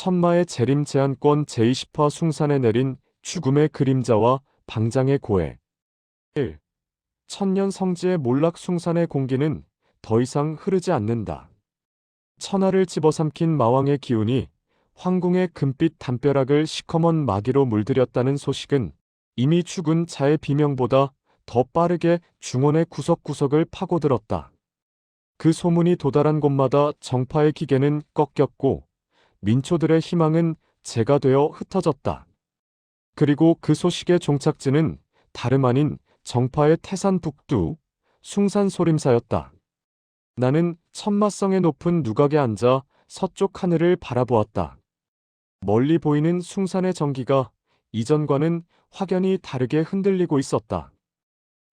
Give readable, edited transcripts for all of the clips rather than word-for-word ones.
천마의 재림 제한권 제20화 숭산에 내린 죽음의 그림자와 방장의 고해. 1. 천년 성지의 몰락 숭산의 공기는 더 이상 흐르지 않는다. 천하를 집어삼킨 마왕의 기운이 황궁의 금빛 담벼락을 시커먼 마기로 물들였다는 소식은 이미 죽은 자의 비명보다 더 빠르게 중원의 구석구석을 파고들었다. 그 소문이 도달한 곳마다 정파의 기계는 꺾였고 민초들의 희망은 재가 되어 흩어졌다. 그리고 그 소식의 종착지는 다름 아닌 정파의 태산 북두 숭산 소림사였다. 나는 천마성의 높은 누각에 앉아 서쪽 하늘을 바라보았다. 멀리 보이는 숭산의 전기가 이전과는 확연히 다르게 흔들리고 있었다.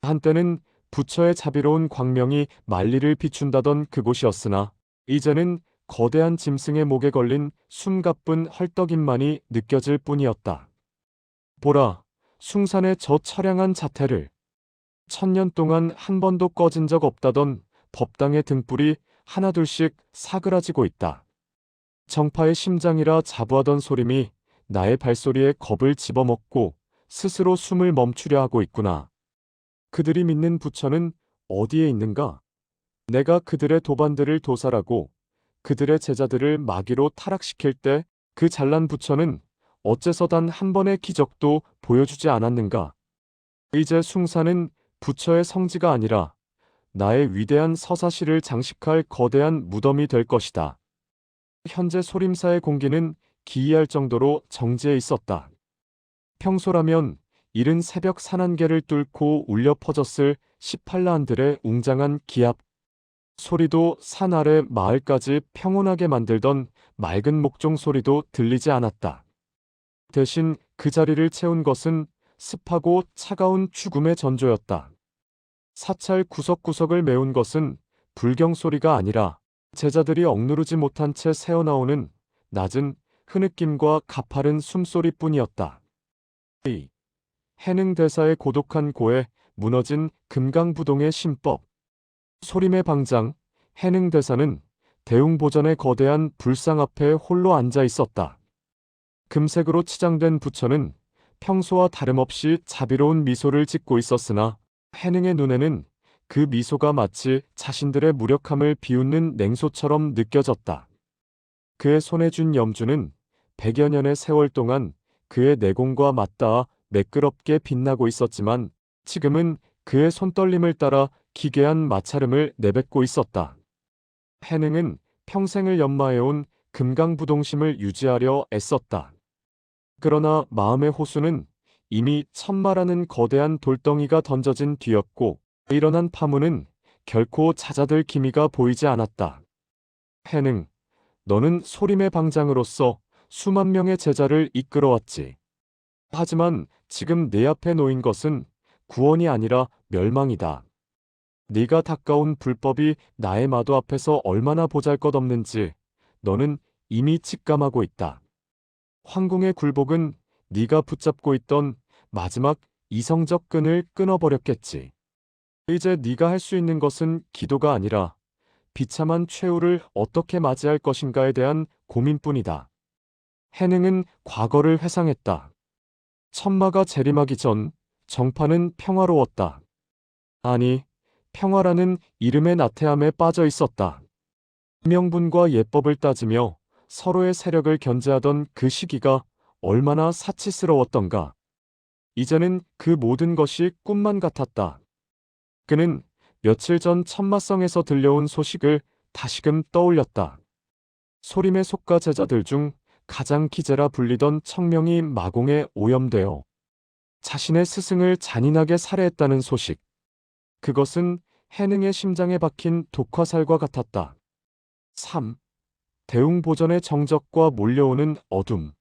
한때는 부처의 자비로운 광명이 만리를 비춘다던 그곳이었으나 이제는 거대한 짐승의 목에 걸린 숨가쁜 헐떡임만이 느껴질 뿐이었다. 보라, 숭산의 저 처량한 자태를. 천년 동안 한 번도 꺼진 적 없다던 법당의 등불이 하나둘씩 사그라지고 있다. 정파의 심장이라 자부하던 소림이 나의 발소리에 겁을 집어먹고 스스로 숨을 멈추려 하고 있구나. 그들이 믿는 부처는 어디에 있는가? 내가 그들의 도반들을 도살하고 그들의 제자들을 마귀로 타락시킬 때 그 잘난 부처는 어째서 단 한 번의 기적도 보여주지 않았는가? 이제 숭산은 부처의 성지가 아니라 나의 위대한 서사시를 장식할 거대한 무덤이 될 것이다. 현재 소림사의 공기는 기이할 정도로 정지해 있었다. 평소라면 이른 새벽 산안개를 뚫고 울려 퍼졌을 18라한들의 웅장한 기합 소리도 산 아래 마을까지 평온하게 만들던 맑은 목종 소리도 들리지 않았다. 대신 그 자리를 채운 것은 습하고 차가운 죽음의 전조였다. 사찰 구석구석을 메운 것은 불경 소리가 아니라 제자들이 억누르지 못한 채 새어나오는 낮은 흐느낌과 가파른 숨소리뿐이었다. 해능대사의 고독한 고에 무너진 금강부동의 신법. 소림의 방장, 해능대사는 대웅보전의 거대한 불상 앞에 홀로 앉아 있었다. 금색으로 치장된 부처는 평소와 다름없이 자비로운 미소를 짓고 있었으나 해능의 눈에는 그 미소가 마치 자신들의 무력함을 비웃는 냉소처럼 느껴졌다. 그의 손에 쥔 염주는 100여 년의 세월 동안 그의 내공과 맞닿아 매끄럽게 빛나고 있었지만 지금은 그의 손떨림을 따라 기괴한 마찰음을 내뱉고 있었다. 해능은 평생을 연마해온 금강부동심을 유지하려 애썼다. 그러나 마음의 호수는 이미 천마라는 거대한 돌덩이가 던져진 뒤였고 일어난 파문은 결코 잦아들 기미가 보이지 않았다. 해능, 너는 소림의 방장으로서 수만 명의 제자를 이끌어왔지. 하지만 지금 내 앞에 놓인 것은 구원이 아니라 멸망이다. 네가 닦아온 불법이 나의 마도 앞에서 얼마나 보잘것없는지 너는 이미 직감하고 있다. 황궁의 굴복은 네가 붙잡고 있던 마지막 이성적 끈을 끊어버렸겠지. 이제 네가 할 수 있는 것은 기도가 아니라 비참한 최후를 어떻게 맞이할 것인가에 대한 고민뿐이다. 해능은 과거를 회상했다. 천마가 재림하기 전 정파는 평화로웠다. 아니, 평화라는 이름의 나태함에 빠져 있었다. 명분과 예법을 따지며 서로의 세력을 견제하던 그 시기가 얼마나 사치스러웠던가. 이제는 그 모든 것이 꿈만 같았다. 그는 며칠 전 천마성에서 들려온 소식을 다시금 떠올렸다. 소림의 속가 제자들 중 가장 기재라 불리던 청명이 마공에 오염되어 자신의 스승을 잔인하게 살해했다는 소식. 그것은 해능의 심장에 박힌 독화살과 같았다. 3. 대웅보전의 정적과 몰려오는 어둠.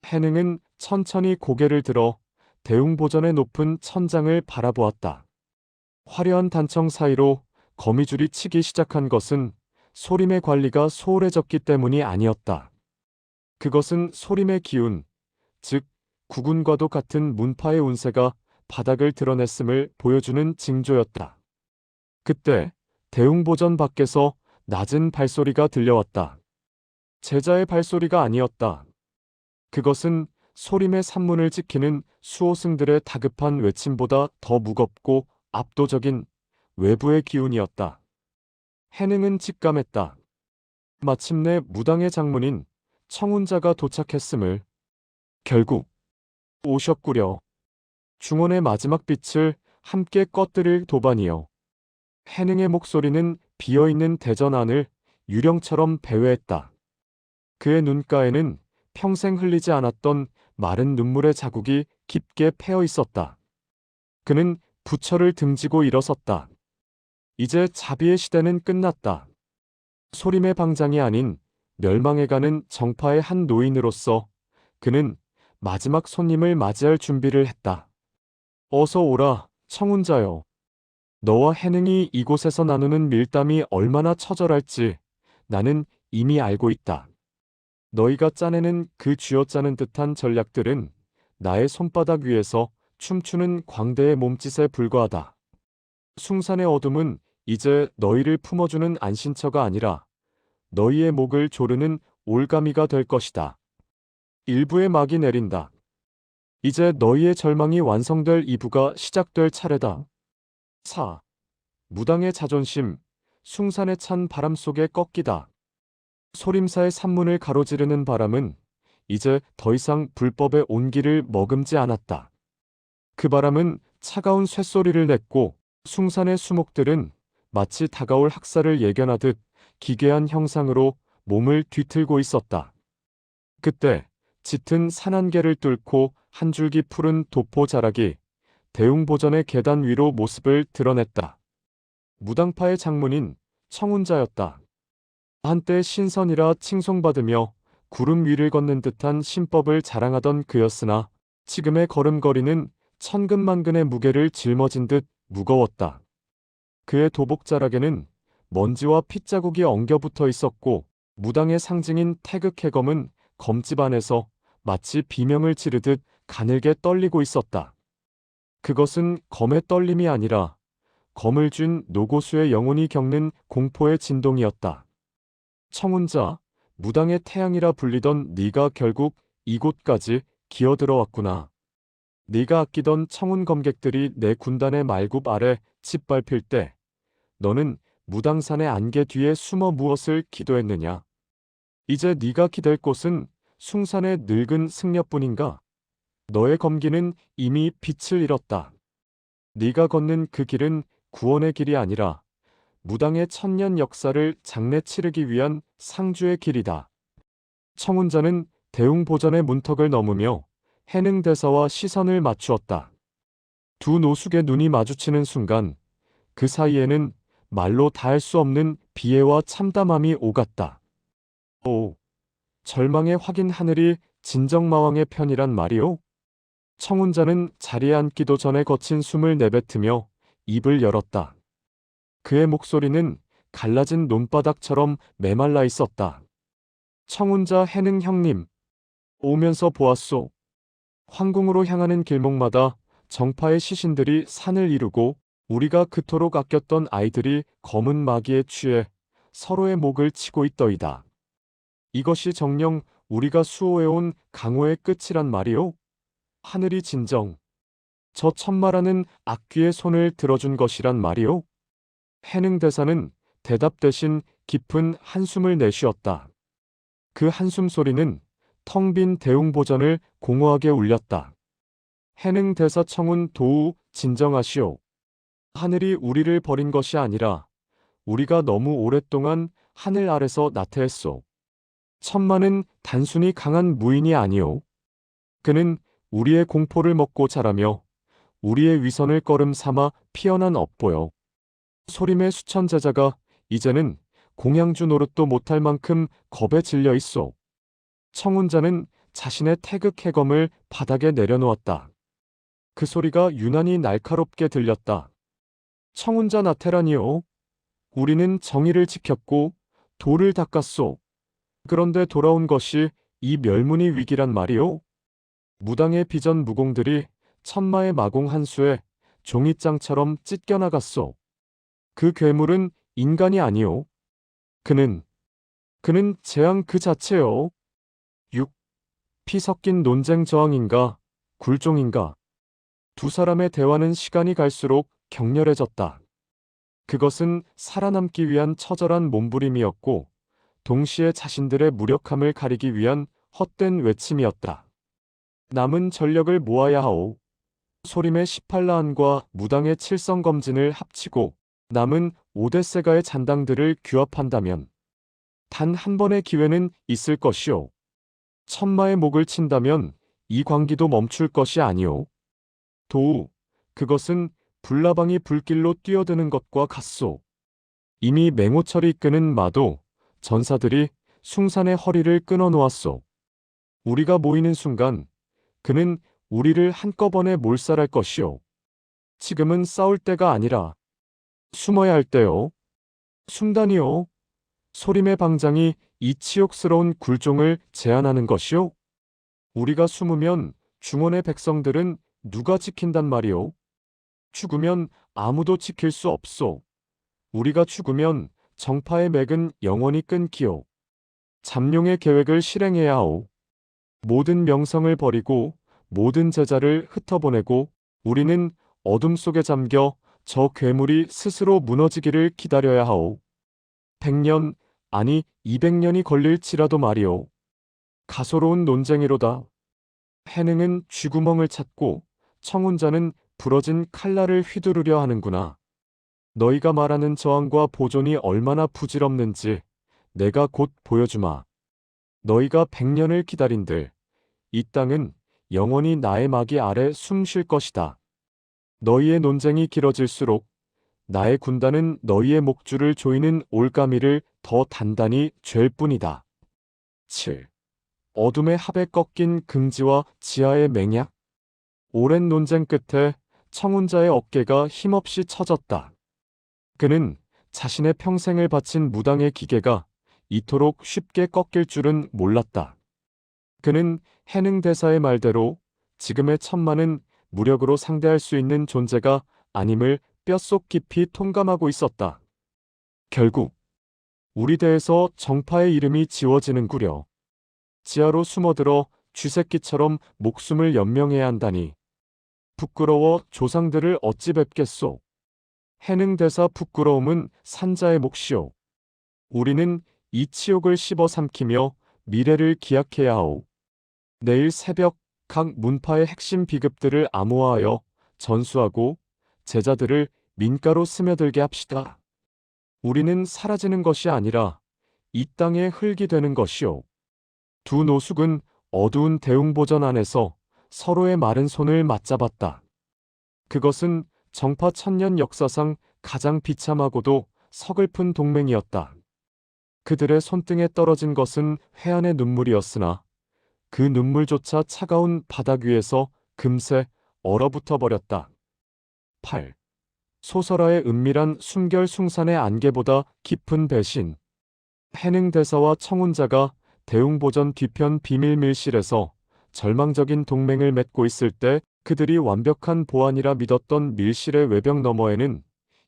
해능은 천천히 고개를 들어 대웅보전의 높은 천장을 바라보았다. 화려한 단청 사이로 거미줄이 치기 시작한 것은 소림의 관리가 소홀해졌기 때문이 아니었다. 그것은 소림의 기운, 즉 국운과도 같은 문파의 운세가 바닥을 드러냈음을 보여주는 징조였다. 그때 대웅보전 밖에서 낮은 발소리가 들려왔다. 제자의 발소리가 아니었다. 그것은 소림의 산문을 지키는 수호승들의 다급한 외침보다 더 무겁고 압도적인 외부의 기운이었다. 해능은 직감했다. 마침내 무당의 장문인 청운자가 도착했음을. 결국 오셨구려. 중원의 마지막 빛을 함께 꺼뜨릴 도반이여. 해능의 목소리는 비어있는 대전 안을 유령처럼 배회했다. 그의 눈가에는 평생 흘리지 않았던 마른 눈물의 자국이 깊게 패어 있었다. 그는 부처를 등지고 일어섰다. 이제 자비의 시대는 끝났다. 소림의 방장이 아닌 멸망해가는 정파의 한 노인으로서 그는 마지막 손님을 맞이할 준비를 했다. 어서 오라, 청운자여. 너와 해능이 이곳에서 나누는 밀담이 얼마나 처절할지 나는 이미 알고 있다. 너희가 짜내는 그 쥐어짜는 듯한 전략들은 나의 손바닥 위에서 춤추는 광대의 몸짓에 불과하다. 숭산의 어둠은 이제 너희를 품어주는 안신처가 아니라 너희의 목을 조르는 올가미가 될 것이다. 일부의 막이 내린다. 이제 너희의 절망이 완성될 2부가 시작될 차례다. 4. 무당의 자존심, 숭산에 찬 바람 속에 꺾이다. 소림사의 산문을 가로지르는 바람은 이제 더 이상 불법의 온기를 머금지 않았다. 그 바람은 차가운 쇳소리를 냈고 숭산의 수목들은 마치 다가올 학살을 예견하듯 기괴한 형상으로 몸을 뒤틀고 있었다. 그때 짙은 산안개를 뚫고 한 줄기 푸른 도포 자락이 대웅보전의 계단 위로 모습을 드러냈다. 무당파의 장문인 청운자였다. 한때 신선이라 칭송받으며 구름 위를 걷는 듯한 신법을 자랑하던 그였으나 지금의 걸음걸이는 천근만근의 무게를 짊어진 듯 무거웠다. 그의 도복자락에는 먼지와 핏자국이 엉겨붙어 있었고 무당의 상징인 태극해검은 검집 안에서 마치 비명을 지르듯 가늘게 떨리고 있었다. 그것은 검의 떨림이 아니라 검을 쥔 노고수의 영혼이 겪는 공포의 진동이었다. 청운자, 무당의 태양이라 불리던 네가 결국 이곳까지 기어들어왔구나. 네가 아끼던 청운 검객들이 내 군단의 말굽 아래 짓밟힐 때 너는 무당산의 안개 뒤에 숨어 무엇을 기도했느냐? 이제 네가 기댈 곳은 숭산의 늙은 승려뿐인가? 너의 검기는 이미 빛을 잃었다. 네가 걷는 그 길은 구원의 길이 아니라 무당의 천년 역사를 장래 치르기 위한 상주의 길이다. 청운자는 대웅보전의 문턱을 넘으며 해능대사와 시선을 맞추었다. 두 노숙의 눈이 마주치는 순간 그 사이에는 말로 다할 수 없는 비애와 참담함이 오갔다. 오, 절망의 확인 하늘이 진정마왕의 편이란 말이오? 청운자는 자리에 앉기도 전에 거친 숨을 내뱉으며 입을 열었다. 그의 목소리는 갈라진 논바닥처럼 메말라 있었다. 청운자 해능 형님, 오면서 보았소. 황궁으로 향하는 길목마다 정파의 시신들이 산을 이루고 우리가 그토록 아꼈던 아이들이 검은 마귀에 취해 서로의 목을 치고 있더이다. 이것이 정녕 우리가 수호해온 강호의 끝이란 말이오? 하늘이 진정 저 천마라는 악귀의 손을 들어준 것이란 말이오? 해능 대사는 대답 대신 깊은 한숨을 내쉬었다. 그 한숨 소리는 텅 빈 대웅보전을 공허하게 울렸다. 해능 대사 청운 도우 진정하시오. 하늘이 우리를 버린 것이 아니라 우리가 너무 오랫동안 하늘 아래서 나태했소. 천마는 단순히 강한 무인이 아니오. 그는 우리의 공포를 먹고 자라며 우리의 위선을 꺼름 삼아 피어난 업보요. 소림의 수천 제자가 이제는 공양주 노릇도 못할 만큼 겁에 질려 있소. 청운자는 자신의 태극해검을 바닥에 내려놓았다. 그 소리가 유난히 날카롭게 들렸다. 청운자 나태라니요. 우리는 정의를 지켰고 도를 닦았소. 그런데 돌아온 것이 이 멸문이 위기란 말이오. 무당의 비전 무공들이 천마의 마공 한 수에 종잇장처럼 찢겨나갔소. 그 괴물은 인간이 아니오. 그는 그는 재앙 그 자체요. 6. 피 섞인 논쟁 저항인가, 굴종인가. 두 사람의 대화는 시간이 갈수록 격렬해졌다. 그것은 살아남기 위한 처절한 몸부림이었고, 동시에 자신들의 무력함을 가리기 위한 헛된 외침이었다. 남은 전력을 모아야 하오. 소림의 18라한과 무당의 칠성검진을 합치고 남은 5대세가의 잔당들을 규합한다면 단 한 번의 기회는 있을 것이오. 천마의 목을 친다면 이 광기도 멈출 것이 아니오. 도우, 그것은 불나방이 불길로 뛰어드는 것과 같소. 이미 맹호철이 이끄는 마도 전사들이 숭산의 허리를 끊어 놓았소. 우리가 모이는 순간 그는 우리를 한꺼번에 몰살할 것이오. 지금은 싸울 때가 아니라 숨어야 할 때요. 숨다니요. 소림의 방장이 이 치욕스러운 굴종을 제안하는 것이오. 우리가 숨으면 중원의 백성들은 누가 지킨단 말이오. 죽으면 아무도 지킬 수 없소. 우리가 죽으면 정파의 맥은 영원히 끊기오. 잠룡의 계획을 실행해야 하오. 모든 명성을 버리고 모든 제자를 흩어보내고 우리는 어둠 속에 잠겨 저 괴물이 스스로 무너지기를 기다려야 하오. 100년, 아니 200년이 걸릴지라도 말이오. 가소로운 논쟁이로다. 해능은 쥐구멍을 찾고 청운자는 부러진 칼날을 휘두르려 하는구나. 너희가 말하는 저항과 보존이 얼마나 부질없는지 내가 곧 보여주마. 너희가 100년을 기다린들 이 땅은 영원히 나의 마기 아래 숨 쉴 것이다. 너희의 논쟁이 길어질수록 나의 군단은 너희의 목줄을 조이는 올가미를 더 단단히 쥘 뿐이다. 7. 어둠의 합에 꺾인 긍지와 지하의 맹약. 오랜 논쟁 끝에 청운자의 어깨가 힘없이 처졌다. 그는 자신의 평생을 바친 무당의 기계가 이토록 쉽게 꺾일 줄은 몰랐다. 그는 해능 대사의 말대로 지금의 천마는 무력으로 상대할 수 있는 존재가 아님을 뼛속 깊이 통감하고 있었다. 결국 우리 대에서 정파의 이름이 지워지는구려. 지하로 숨어들어 쥐새끼처럼 목숨을 연명해야 한다니. 부끄러워 조상들을 어찌 뵙겠소. 해능 대사 부끄러움은 산자의 몫이오. 우리는 이 치욕을 씹어 삼키며 미래를 기약해야 하오. 내일 새벽 각 문파의 핵심 비급들을 암호화하여 전수하고 제자들을 민가로 스며들게 합시다. 우리는 사라지는 것이 아니라 이 땅의 흙이 되는 것이오. 두 노숙은 어두운 대웅보전 안에서 서로의 마른 손을 맞잡았다. 그것은 정파 천년 역사상 가장 비참하고도 서글픈 동맹이었다. 그들의 손등에 떨어진 것은 회한의 눈물이었으나 그 눈물조차 차가운 바닥 위에서 금세 얼어붙어 버렸다. 8. 소설화의 은밀한 순결숭산의 안개보다 깊은 배신. 해능 대사와 청운자가 대웅보전 뒤편 비밀밀실에서 절망적인 동맹을 맺고 있을 때 그들이 완벽한 보안이라 믿었던 밀실의 외벽 너머에는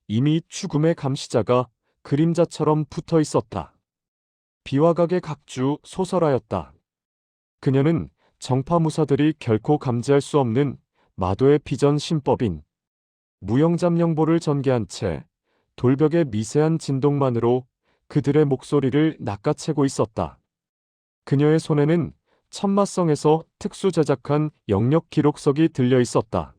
이미 죽음의 감시자가 그림자처럼 붙어 있었다. 비와각의 각주 소설하였다. 그녀는 정파무사들이 결코 감지할 수 없는 마도의 비전 신법인 무영잡령보를 전개한 채 돌벽의 미세한 진동만으로 그들의 목소리를 낚아채고 있었다. 그녀의 손에는 천마성에서 특수 제작한 영역 기록석이 들려 있었다.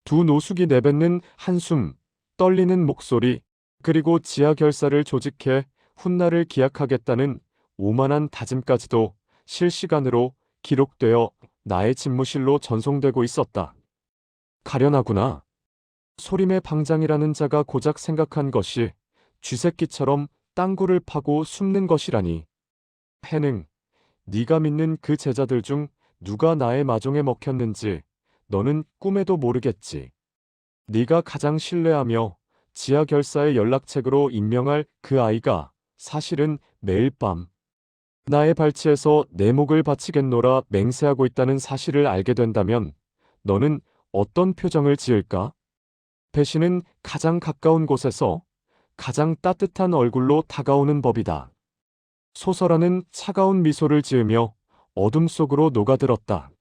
두 노숙이 내뱉는 한숨, 떨리는 목소리, 그리고 지하 결사를 조직해 훗날을 기약하겠다는 오만한 다짐까지도 실시간으로 기록되어 나의 집무실로 전송되고 있었다. 가련하구나. 소림의 방장이라는 자가 고작 생각한 것이 쥐새끼처럼 땅굴을 파고 숨는 것이라니. 해능, 네가 믿는 그 제자들 중 누가 나의 마종에 먹혔는지 너는 꿈에도 모르겠지. 네가 가장 신뢰하며 지하 결사의 연락책으로 임명할 그 아이가 사실은 매일 밤 나의 발치에서 내 목을 바치겠노라 맹세하고 있다는 사실을 알게 된다면 너는 어떤 표정을 지을까? 배신은 가장 가까운 곳에서 가장 따뜻한 얼굴로 다가오는 법이다. 소설하는 차가운 미소를 지으며 어둠 속으로 녹아들었다.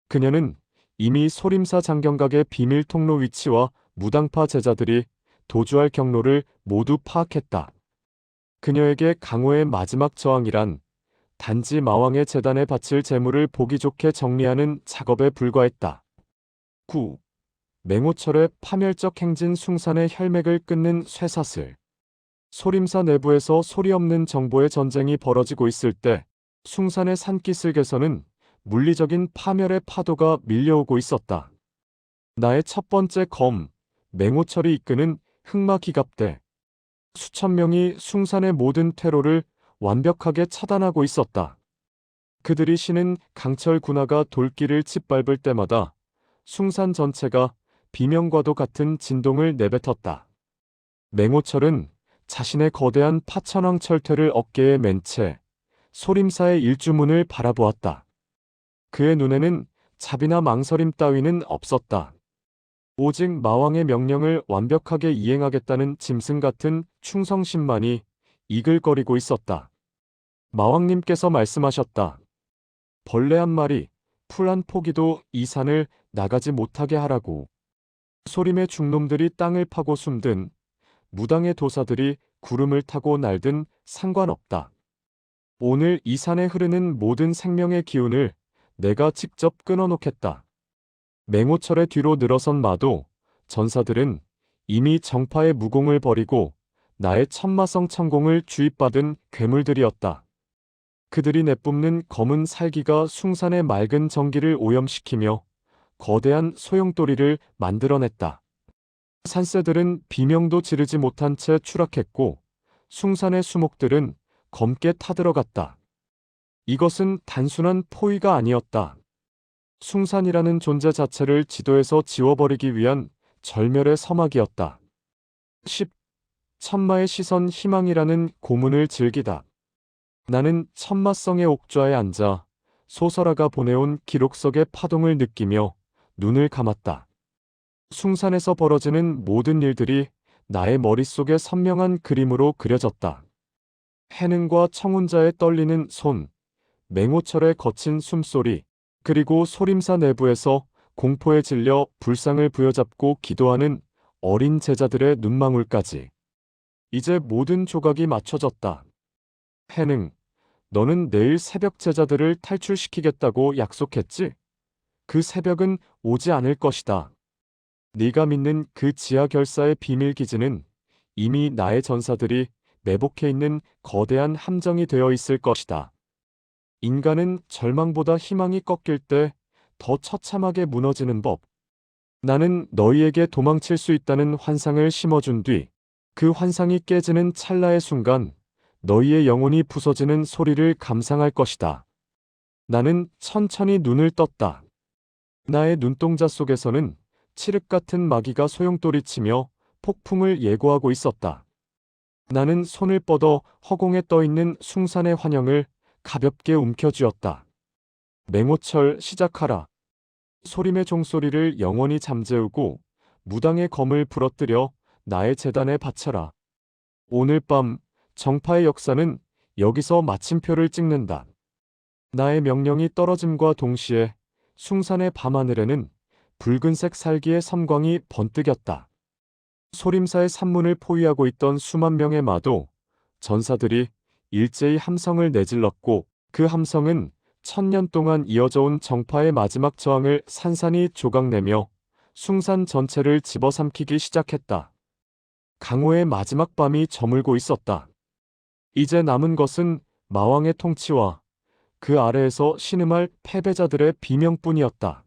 그녀는 이미 소림사 장경각의 비밀 통로 위치와 무당파 제자들이 도주할 경로를 모두 파악했다. 그녀에게 강호의 마지막 저항이란 단지 마왕의 재단에 바칠 재물을 보기 좋게 정리하는 작업에 불과했다. 9. 맹호철의 파멸적 행진 숭산의 혈맥을 끊는 쇠사슬. 소림사 내부에서 소리 없는 정보의 전쟁이 벌어지고 있을 때 숭산의 산기슭에서는 물리적인 파멸의 파도가 밀려오고 있었다. 나의 첫 번째 검, 맹호철이 이끄는 흑마기갑대. 수천 명이 숭산의 모든 퇴로를 완벽하게 차단하고 있었다. 그들이 신은 강철 군하가 돌길을 짓밟을 때마다 숭산 전체가 비명과도 같은 진동을 내뱉었다. 맹호철은 자신의 거대한 파천왕 철퇴를 어깨에 맨 채 소림사의 일주문을 바라보았다. 그의 눈에는 자비나 망설임 따위는 없었다. 오직 마왕의 명령을 완벽하게 이행하겠다는 짐승 같은 충성심만이 이글거리고 있었다. 마왕님께서 말씀하셨다. 벌레 한 마리, 풀 한 포기도 이 산을 나가지 못하게 하라고. 소림의 중놈들이 땅을 파고 숨든, 무당의 도사들이 구름을 타고 날든 상관없다. 오늘 이 산에 흐르는 모든 생명의 기운을 내가 직접 끊어놓겠다. 맹호철의 뒤로 늘어선 마도 전사들은 이미 정파의 무공을 버리고 나의 천마성 천공을 주입받은 괴물들이었다. 그들이 내뿜는 검은 살기가 숭산의 맑은 정기를 오염시키며 거대한 소용돌이를 만들어냈다. 산새들은 비명도 지르지 못한 채 추락했고 숭산의 수목들은 검게 타들어갔다. 이것은 단순한 포위가 아니었다. 숭산이라는 존재 자체를 지도에서 지워버리기 위한 절멸의 서막이었다. 10. 천마의 시선 희망이라는 고문을 즐기다. 나는 천마성의 옥좌에 앉아 소설아가 보내온 기록 속의 파동을 느끼며 눈을 감았다. 숭산에서 벌어지는 모든 일들이 나의 머릿속에 선명한 그림으로 그려졌다. 해능과 청운자의 떨리는 손, 맹호철의 거친 숨소리, 그리고 소림사 내부에서 공포에 질려 불상을 부여잡고 기도하는 어린 제자들의 눈망울까지. 이제 모든 조각이 맞춰졌다. 해능, 너는 내일 새벽 제자들을 탈출시키겠다고 약속했지? 그 새벽은 오지 않을 것이다. 네가 믿는 그 지하 결사의 비밀 기지는 이미 나의 전사들이 매복해 있는 거대한 함정이 되어 있을 것이다. 인간은 절망보다 희망이 꺾일 때 더 처참하게 무너지는 법. 나는 너희에게 도망칠 수 있다는 환상을 심어준 뒤 그 환상이 깨지는 찰나의 순간 너희의 영혼이 부서지는 소리를 감상할 것이다. 나는 천천히 눈을 떴다. 나의 눈동자 속에서는 칠흑 같은 마귀가 소용돌이치며 폭풍을 예고하고 있었다. 나는 손을 뻗어 허공에 떠있는 숭산의 환영을 가볍게 움켜쥐었다. 맹호철 시작하라. 소림의 종소리를 영원히 잠재우고 무당의 검을 부러뜨려 나의 재단에 바쳐라. 오늘 밤 정파의 역사는 여기서 마침표를 찍는다. 나의 명령이 떨어짐과 동시에 숭산의 밤하늘에는 붉은색 살기의 섬광이 번뜩였다. 소림사의 산문을 포위하고 있던 수만 명의 마도 전사들이 일제히 함성을 내질렀고 그 함성은 천년 동안 이어져 온 정파의 마지막 저항을 산산이 조각내며 숭산 전체를 집어삼키기 시작했다. 강호의 마지막 밤이 저물고 있었다. 이제 남은 것은 마왕의 통치와 그 아래에서 신음할 패배자들의 비명뿐이었다.